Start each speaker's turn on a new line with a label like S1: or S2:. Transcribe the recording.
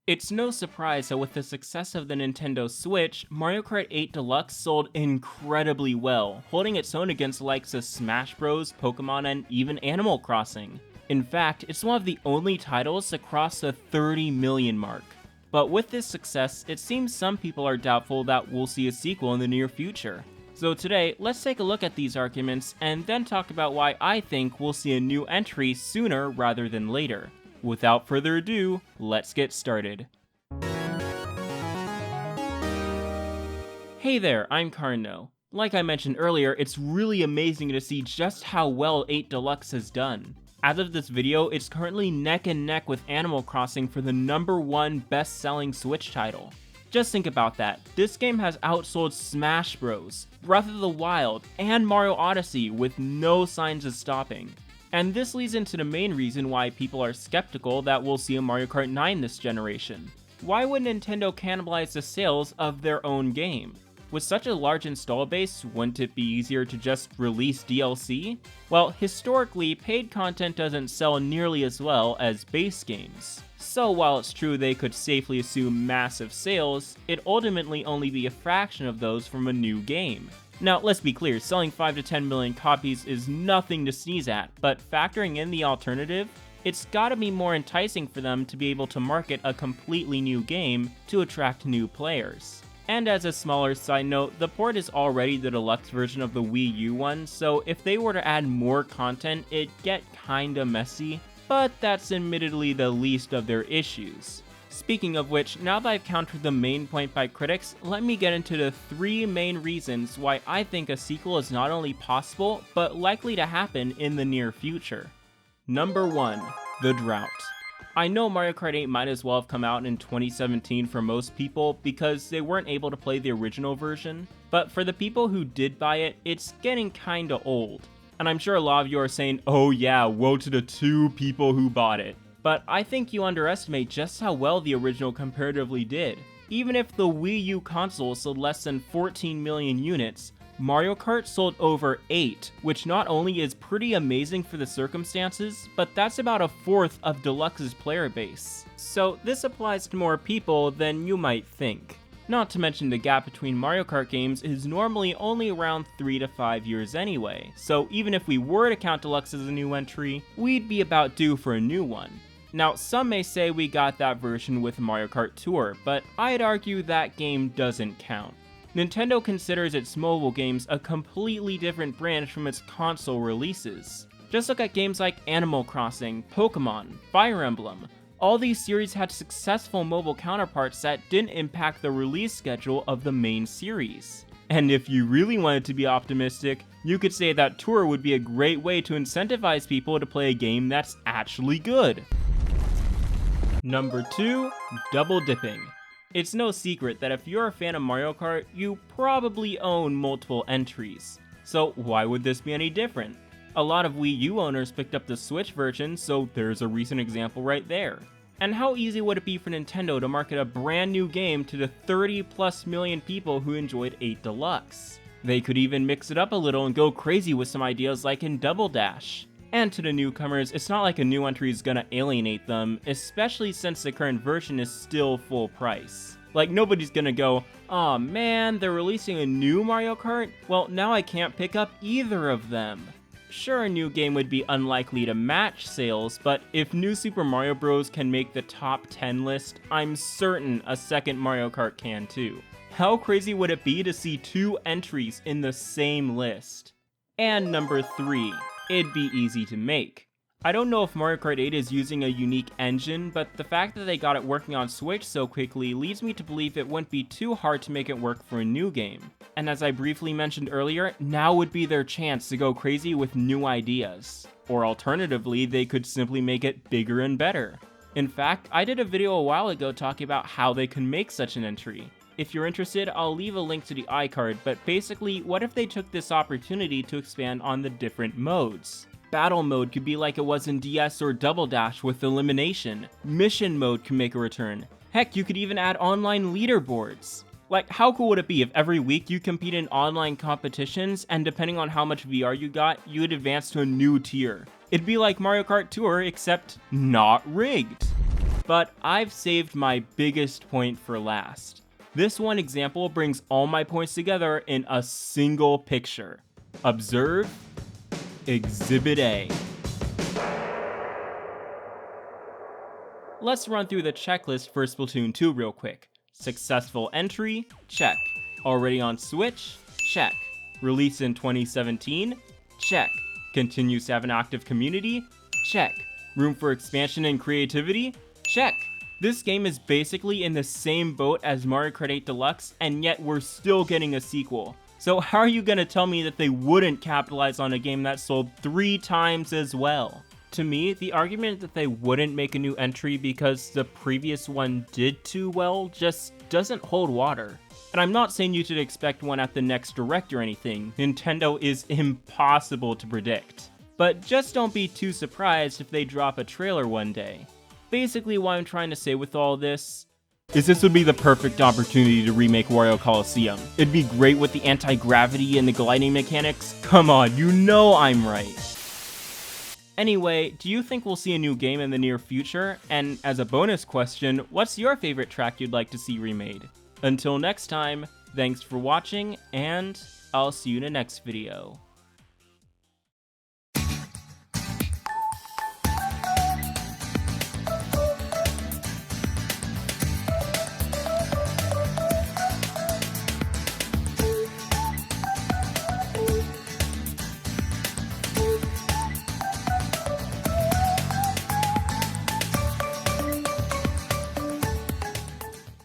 S1: It's no surprise that with the success of the Nintendo Switch, Mario Kart 8 Deluxe sold incredibly well, holding its own against the likes of Smash Bros, Pokemon, and even Animal Crossing. In fact, it's one of the only titles to cross the 30 million mark. But with this success, it seems some people are doubtful that we'll see a sequel in the near future. So today, let's take a look at these arguments and then talk about why I think we'll see a new entry sooner rather than later. Without further ado, let's get started. Hey there, I'm Kardino. Like I mentioned earlier, it's really amazing to see just how well 8 Deluxe has done. As of this video, it's currently neck and neck with Animal Crossing for the #1 best-selling Switch title. Just think about that. This game has outsold Smash Bros, Breath of the Wild, and Mario Odyssey with no signs of stopping. And this leads into the main reason why people are skeptical that we'll see a Mario Kart 9 this generation. Why would Nintendo cannibalize the sales of their own game? With such a large install base, wouldn't it be easier to just release DLC? Well, historically, paid content doesn't sell nearly as well as base games. So while it's true they could safely assume massive sales, it'd ultimately only be a fraction of those from a new game. Now, let's be clear, selling 5 to 10 million copies is nothing to sneeze at, but factoring in the alternative, it's gotta be more enticing for them to be able to market a completely new game to attract new players. And as a smaller side note, the port is already the deluxe version of the Wii U one, so if they were to add more content, it'd get kinda messy, but that's admittedly the least of their issues. Speaking of which, now that I've countered the main point by critics, let me get into the 3 main reasons why I think a sequel is not only possible, but likely to happen in the near future. Number 1. The Drought. I know Mario Kart 8 might as well have come out in 2017 for most people because they weren't able to play the original version, but for the people who did buy it, it's getting kinda old. And I'm sure a lot of you are saying, oh yeah, woe to the 2 people who bought it. But I think you underestimate just how well the original comparatively did. Even if the Wii U console sold less than 14 million units, Mario Kart sold over 8, which not only is pretty amazing for the circumstances, but that's about a fourth of Deluxe's player base. So this applies to more people than you might think. Not to mention the gap between Mario Kart games is normally only around 3 to 5 years anyway, so even if we were to count Deluxe as a new entry, we'd be about due for a new one. Now, some may say we got that version with Mario Kart Tour, but I'd argue that game doesn't count. Nintendo considers its mobile games a completely different branch from its console releases. Just look at games like Animal Crossing, Pokemon, Fire Emblem. All these series had successful mobile counterparts that didn't impact the release schedule of the main series. And if you really wanted to be optimistic, you could say that Tour would be a great way to incentivize people to play a game that's actually good. Number 2. Double dipping. It's no secret that if you're a fan of Mario Kart, you probably own multiple entries. So why would this be any different? A lot of Wii U owners picked up the Switch version, so there's a recent example right there. And how easy would it be for Nintendo to market a brand new game to the 30+ million people who enjoyed 8 Deluxe? They could even mix it up a little and go crazy with some ideas like in Double Dash. And to the newcomers, it's not like a new entry is gonna alienate them, especially since the current version is still full price. Like, nobody's gonna go, aw man, they're releasing a new Mario Kart? Well, now I can't pick up either of them. Sure, a new game would be unlikely to match sales, but if New Super Mario Bros. Can make the top 10 list, I'm certain a second Mario Kart can too. How crazy would it be to see 2 entries in the same list? And number 3. It'd be easy to make. I don't know if Mario Kart 8 is using a unique engine, but the fact that they got it working on Switch so quickly leads me to believe it wouldn't be too hard to make it work for a new game. And as I briefly mentioned earlier, now would be their chance to go crazy with new ideas. Or alternatively, they could simply make it bigger and better. In fact, I did a video a while ago talking about how they can make such an entry. If you're interested, I'll leave a link to the iCard, but basically, what if they took this opportunity to expand on the different modes? Battle mode could be like it was in DS or Double Dash with elimination. Mission mode can make a return. Heck, you could even add online leaderboards. Like, how cool would it be if every week you compete in online competitions, and depending on how much VR you got, you would advance to a new tier? It'd be like Mario Kart Tour, except not rigged. But I've saved my biggest point for last. This one example brings all my points together in a single picture. Observe Exhibit A. Let's run through the checklist for Splatoon 2 real quick. Successful entry? Check. Already on Switch? Check. Released in 2017? Check. Continues to have an active community? Check. Room for expansion and creativity? Check. This game is basically in the same boat as Mario Kart 8 Deluxe, and yet we're still getting a sequel. So how are you gonna tell me that they wouldn't capitalize on a game that sold 3 times as well? To me, the argument that they wouldn't make a new entry because the previous one did too well just doesn't hold water. And I'm not saying you should expect one at the next Direct or anything. Nintendo is impossible to predict. But just don't be too surprised if they drop a trailer one day. Basically, what I'm trying to say with all this is this would be the perfect opportunity to remake Wario Coliseum. It'd be great with the anti-gravity and the gliding mechanics. Come on, you know I'm right. Anyway, do you think we'll see a new game in the near future? And as a bonus question, what's your favorite track you'd like to see remade? Until next time, thanks for watching, and I'll see you in the next video.